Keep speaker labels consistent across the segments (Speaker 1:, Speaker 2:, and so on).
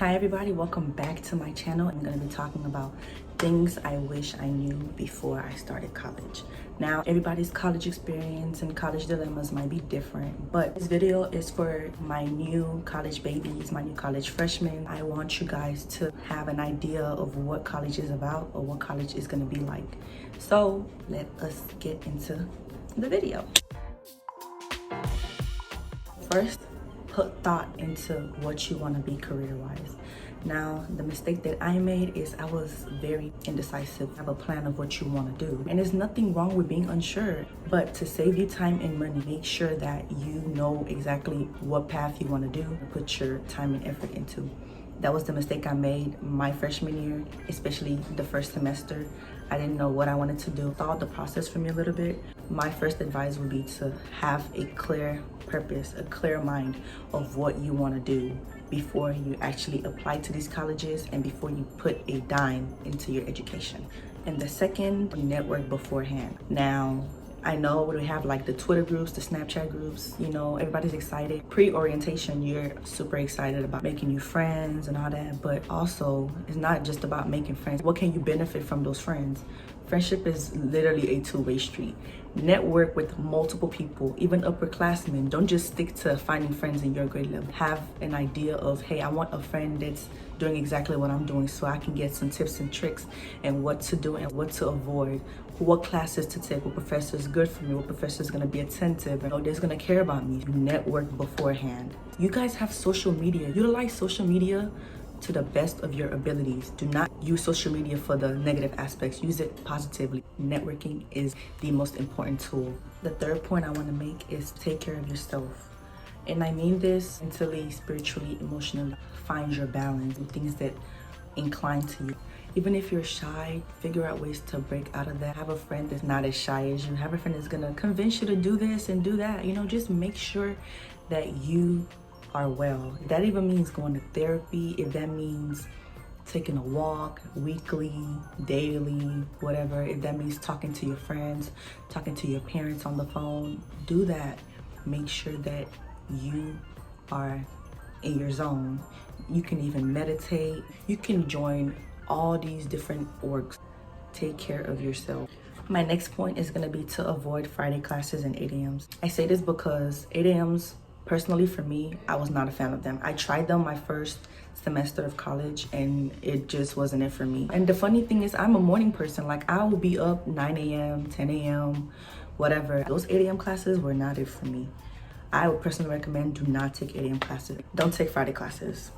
Speaker 1: Hi everybody, welcome back to my channel. I'm going to be talking about things I wish I knew before I started college. Now, everybody's college experience and college dilemmas might be different, but this video is for my new college babies, my new college freshmen. I want you guys to have an idea of what college is about or what college is going to be like. So let us get into the video. First, put thought into what you want to be career-wise. Now, the mistake that I made is I was very indecisive. Have a plan of what you want to do. And there's nothing wrong with being unsure, but to save you time and money, make sure that you know exactly what path you want to do and put your time and effort into. That was the mistake I made my freshman year, especially the first semester. I didn't know what I wanted to do. Thought the process for me a little bit. My first advice would be to have a clear purpose, a clear mind of what you want to do before you actually apply to these colleges and before you put a dime into your education. And the second, network beforehand. Now, I know we have like the Twitter groups, the Snapchat groups, you know, everybody's excited. Pre-orientation, you're super excited about making new friends and all that, but also it's not just about making friends. What can you benefit from those friends? Friendship is literally a two-way street. Network with multiple people, even upperclassmen. Don't just stick to finding friends in your grade level. Have an idea of, hey, I want a friend that's doing exactly what I'm doing so I can get some tips and tricks and what to do and what to avoid, what classes to take, what professor is good for me, what professor is going to be attentive and that's going to care about me. Network beforehand. You guys have social media. Utilize social media to the best of your abilities. Do not use social media for the negative aspects. Use it positively. Networking is the most important tool. The third point I want to make is take care of yourself. And I mean this mentally, spiritually, emotionally. Find your balance and things that incline to you. Even if you're shy, figure out ways to break out of that. Have a friend that's not as shy as you. Have a friend that's gonna convince you to do this and do that. You know, just make sure that you are well. If that even means going to therapy, if that means taking a walk weekly, daily, whatever, if that means talking to your friends, talking to your parents on the phone, do that. Make sure that you are in your zone. You can even meditate. You can join all these different orgs. Take care of yourself. My next point is going to be to avoid Friday classes and 8 a.m.s. I say this because 8 a.m.s, personally for me, I was not a fan of them. I tried them my first semester of college and it just wasn't it for me. And the funny thing is I'm a morning person. Like I will be up 9 a.m., 10 a.m., whatever. Those 8 a.m. classes were not it for me. I would personally recommend do not take 8 a.m. classes. Don't take Friday classes.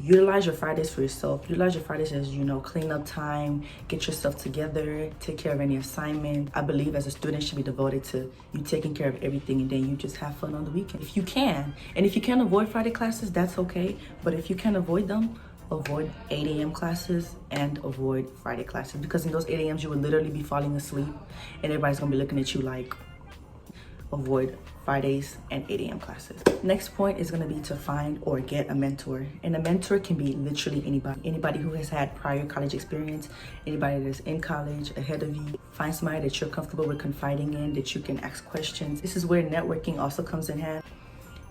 Speaker 1: Utilize your Fridays for yourself. Utilize your Fridays as, you know, clean up time, get yourself together, take care of any assignment. I believe as a student should be devoted to you taking care of everything and then you just have fun on the weekend. If you can. And if you can't avoid Friday classes, that's okay. But if you can avoid them, avoid 8 a.m. classes and avoid Friday classes. Because in those 8 a.m.s, you will literally be falling asleep and everybody's gonna be looking at you like, avoid Fridays and 8 a.m. classes. Next point is going to be to find or get a mentor. And a mentor can be literally anybody who has had prior college experience, anybody that's in college ahead of you. Find somebody that you're comfortable with confiding in, that you can ask questions. This is where networking also comes in hand.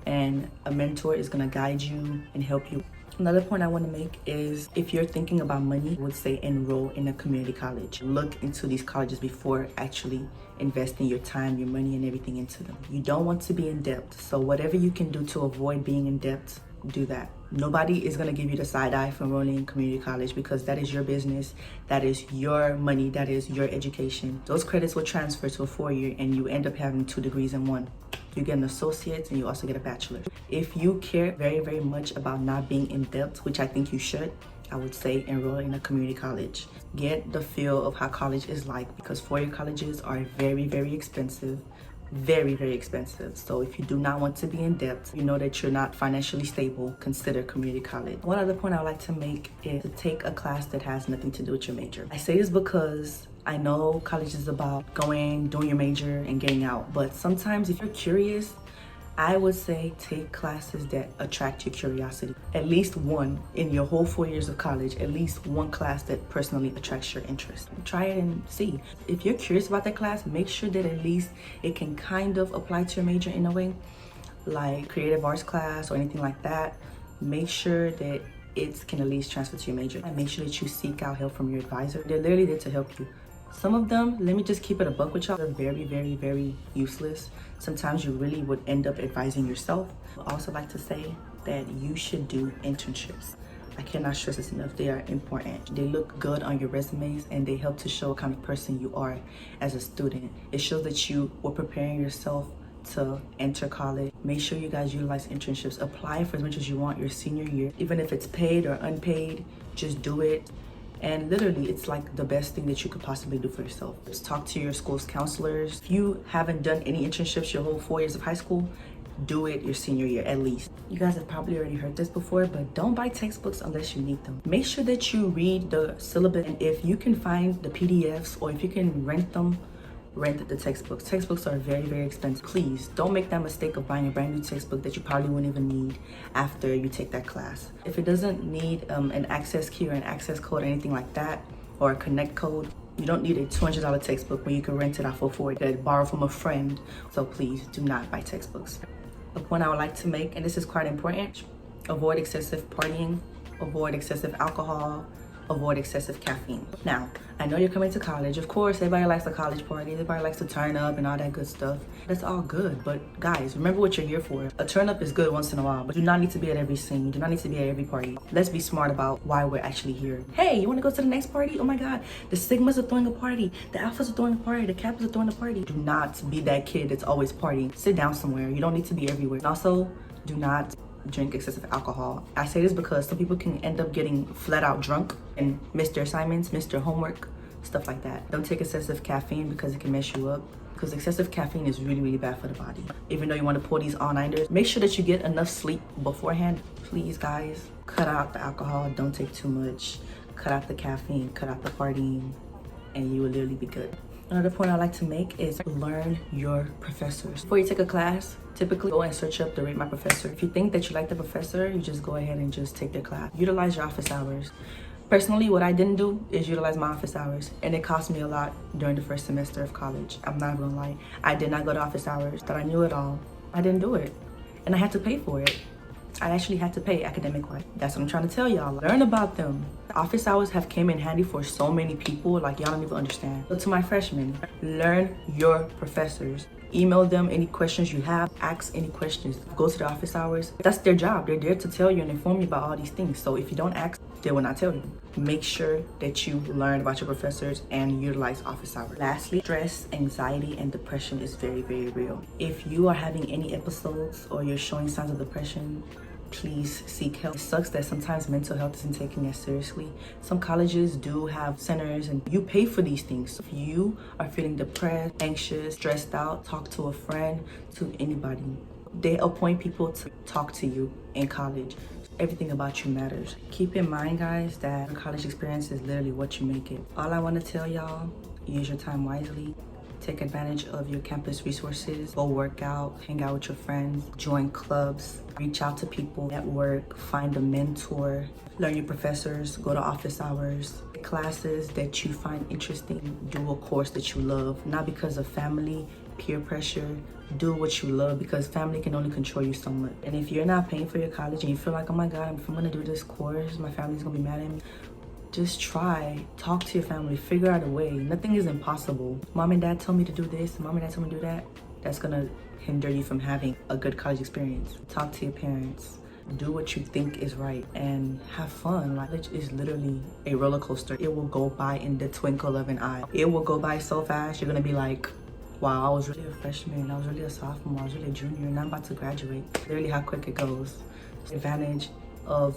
Speaker 1: And a mentor is going to guide you and help you. Another point I want to make is if you're thinking about money, I would say enroll in a community college. Look into these colleges before actually investing your time, your money, and everything into them. You don't want to be in debt. So whatever you can do to avoid being in debt, do that. Nobody is going to give you the side eye for enrolling in community college because that is your business, that is your money, that is your education. Those credits will transfer to a 4-year and you end up having 2 degrees in one. You get an associate and you also get a bachelor. If you care very, very much about not being in debt, which I think you should, I would say enroll in a community college. Get the feel of how college is like because 4-year colleges are very, very expensive. Very, very expensive. So if you do not want to be in debt, you know that you're not financially stable, consider community college. One other point I would like to make is to take a class that has nothing to do with your major. I say this because I know college is about going, doing your major and getting out. But sometimes if you're curious, I would say take classes that attract your curiosity. At least one in your whole 4 years of college, at least one class that personally attracts your interest. Try it and see. If you're curious about that class, make sure that at least it can kind of apply to your major in a way, like creative arts class or anything like that. Make sure that it can at least transfer to your major. And make sure that you seek out help from your advisor. They're literally there to help you. Some of them, let me just keep it a buck with y'all, they're very, very, very useless. Sometimes you really would end up advising yourself. I also like to say that you should do internships. I cannot stress this enough. They are important. They look good on your resumes and they help to show what kind of person you are as a student. It shows that you were preparing yourself to enter college. Make sure you guys utilize internships. Apply for as much as you want your senior year. Even if it's paid or unpaid, just do it. And literally, it's like the best thing that you could possibly do for yourself. Just talk to your school's counselors. If you haven't done any internships your whole 4 years of high school, do it your senior year at least. You guys have probably already heard this before, but don't buy textbooks unless you need them. Make sure that you read the syllabus, and if you can find the PDFs or if you can rent them, rent the textbooks. Textbooks are very, very expensive. Please don't make that mistake of buying a brand new textbook that you probably wouldn't even need after you take that class. If it doesn't need an access key or an access code or anything like that, or a connect code, you don't need a $200 textbook when you can rent it out for $40 and borrow from a friend. So please do not buy textbooks. A point I would like to make, and this is quite important, avoid excessive partying, avoid excessive alcohol, avoid excessive caffeine. Now, I know you're coming to college. Of course, everybody likes a college party. Everybody likes to turn up and all that good stuff. That's all good. But guys, remember what you're here for. A turn up is good once in a while, but you do not need to be at every scene. You do not need to be at every party. Let's be smart about why we're actually here. Hey, you want to go to the next party? Oh my God, the Sigmas are throwing a party. The Alphas are throwing a party. The Kappas are throwing a party. Do not be that kid that's always partying. Sit down somewhere. You don't need to be everywhere. And also, do not drink excessive alcohol. I say this because some people can end up getting flat out drunk and miss their assignments, miss their homework, stuff like that. Don't take excessive caffeine because it can mess you up, because excessive caffeine is really, really bad for the body. Even though you want to pull these all-nighters, make sure that you get enough sleep beforehand. Please, guys, cut out the alcohol. Don't take too much. Cut out the caffeine, cut out the partying, and you will literally be good. Another point I like to make is learn your professors. Before you take a class, typically go and search up the Rate My Professor. If you think that you like the professor, you just go ahead and just take their class. Utilize your office hours. Personally, what I didn't do is utilize my office hours, and it cost me a lot during the first semester of college. I'm not gonna lie. I did not go to office hours. Thought I knew it all. I didn't do it, and I had to pay for it. I actually had to pay academic-wise. That's what I'm trying to tell y'all. Learn about them. Office hours have came in handy for so many people, like y'all don't even understand. So to my freshmen, learn your professors. Email them any questions you have, ask any questions. Go to the office hours. That's their job. They're there to tell you and inform you about all these things. So if you don't ask, they will not tell you. Make sure that you learn about your professors and utilize office hours. Lastly, stress, anxiety, and depression is very, very real. If you are having any episodes or you're showing signs of depression, please seek help. It sucks that sometimes mental health isn't taken as seriously. Some colleges do have centers and you pay for these things. If you are feeling depressed, anxious, stressed out, talk to a friend, to anybody. They appoint people to talk to you in college. Everything about you matters. Keep in mind, guys, that your college experience is literally what you make it. All I want to tell y'all, use your time wisely. Take advantage of your campus resources. Go work out, hang out with your friends, join clubs, reach out to people at work, find a mentor, learn your professors, go to office hours, classes that you find interesting, do a course that you love, not because of family, peer pressure. Do what you love, because family can only control you so much. And if you're not paying for your college and you feel like, oh my God, if I'm gonna do this course, my family's gonna be mad at me, just try, talk to your family, figure out a way. Nothing is impossible. Mom and dad told me to do this, mom and dad told me to do that. That's gonna hinder you from having a good college experience. Talk to your parents, do what you think is right, and have fun. College is literally a roller coaster. It will go by in the twinkle of an eye. It will go by so fast, you're gonna be like, wow, I was really a freshman, I was really a sophomore, I was really a junior, and I'm about to graduate. Literally how quick it goes. Advantage of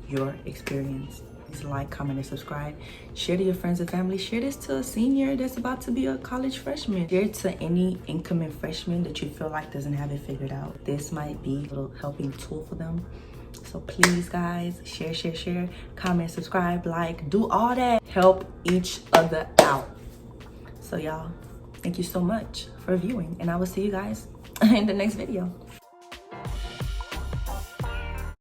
Speaker 1: your experience. Please like, comment, and subscribe. Share to your friends and family. Share this to a senior that's about to be a college freshman. Share it to any incoming freshman that you feel like doesn't have it figured out. This might be a little helping tool for them. So please, guys, share, comment, subscribe, like, do all that. Help each other out. So y'all, thank you so much for viewing, and I will see you guys in the next video.